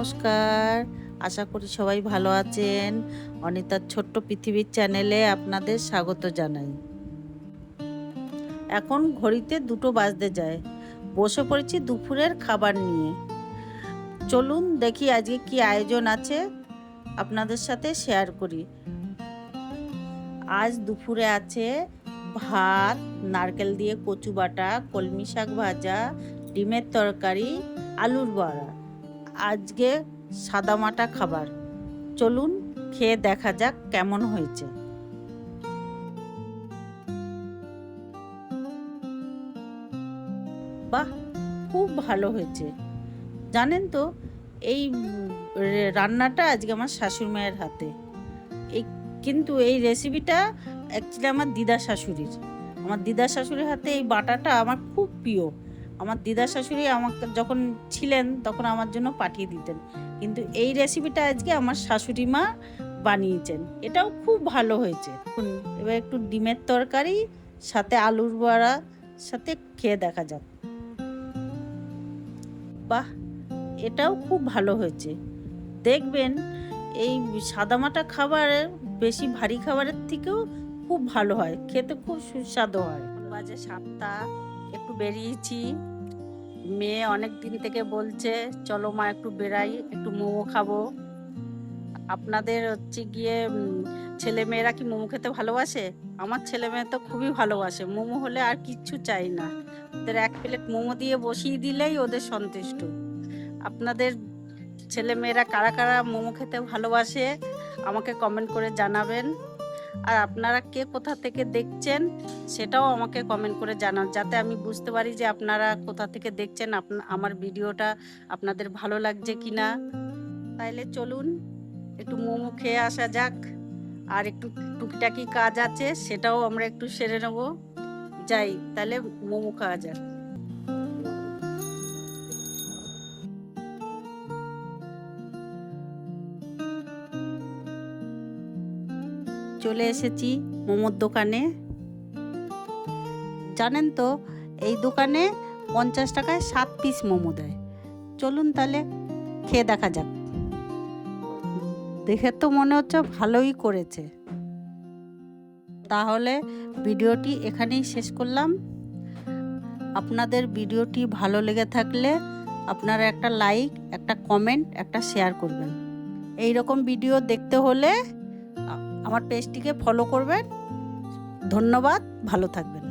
নমস্কার, আশা করি সবাই ভালো আছেন। অনিতার ছোট্ট পৃথিবীর চ্যানেলে আপনাদের স্বাগত জানাই। এখন ঘড়িতে 2টো বাজতে যায়। বসে পড়েছি দুপুরের খাবার নিয়ে। চলুন দেখি আজকে কি আয়োজন আছে, আপনাদের সাথে শেয়ার করি। আজ দুপুরে আছে ভাত, নারকেল দিয়ে কচু বাটা, কলমি শাক ভাজা, ডিমের তরকারি, আলুর বড়া। আজকে সাদামাটা খাবার। চলুন খেয়ে দেখা যাক কেমন হয়েছে। বাহ, খুব ভালো হয়েছে। জানেন তো, এই রান্নাটা আজকে আমার শাশুড়ি মায়ের হাতে। কিন্তু এই রেসিপিটা অ্যাকচুয়ালি আমার দিদা শাশুড়ির। আমার দিদা শাশুড়ির হাতে এই বাটাটা আমার খুব প্রিয়। আমার দিদা শাশুড়ি আমাকে যখন ছিলেন তখন আমার জন্য পাঠিয়ে দিতেন, কিন্তু এই রেসিপিটা আজকে আমার শাশুড়ি মা বানিয়েছেন। এটাও খুব ভালো হয়েছে। এবার একটু ডিমের তরকারি সাথে আলুর বড়া সাথে খেয়ে দেখা যাক। বাহ, এটাও খুব ভালো হয়েছে। দেখবেন এই সাদামাটা খাবার বেশি ভারী খাবারের থেকেও খুব ভালো হয়, খেতে খুব সুস্বাদু হয়। বাজে 7টা, একটু বেরিয়েছি। মেয়ে অনেক দিন থেকে বলছে চলো মা একটু বেরাই, একটু মোমো খাবো। আপনাদের গিয়ে ছেলে মেয়েরা কি মোমো খেতে ভালোবাসে? আমার ছেলে মেয়ে তো খুবই ভালোবাসে। মোমো হলে আর কিচ্ছু চাই না, ওদের 1 প্লেট মোমো দিয়ে বসিয়ে দিলেই ওদের সন্তুষ্ট। আপনাদের ছেলে মেয়েরা কারা কারা মোমো খেতে ভালোবাসে আমাকে কমেন্ট করে জানাবেন। আর আপনারা কে কোথা থেকে দেখছেন সেটাও আমাকে কমেন্ট করে জানান, যাতে আমি বুঝতে পারি যে আপনারা কোথা থেকে দেখছেন, আমার ভিডিওটা আপনাদের ভালো লাগছে কিনা। তাইলে চলুন একটু মোমো খেয়ে আসা যাক। আর একটু টুকিটাকি কাজ আছে, সেটাও আমরা একটু সেরে নেব। যাই তাহলে মোমো খাওয়া যাক। চলে এসেছি মোমোর দোকানে। জানেন তো, এই দোকানে 50 টাকায় 7 পিস মোমো দেয়। চলুন তাহলে খেয়ে দেখা যাক। দেখে তো মনে হচ্ছে ভালোই করেছে। তাহলে ভিডিওটি এখানেই শেষ করলাম। আপনাদের ভিডিওটি ভালো লেগে থাকলে আপনারা একটা লাইক, একটা কমেন্ট, একটা শেয়ার করবেন। এই রকম ভিডিও দেখতে হলে আমার পেজটিকে ফলো করবেন। ধন্যবাদ, ভালো থাকবেন।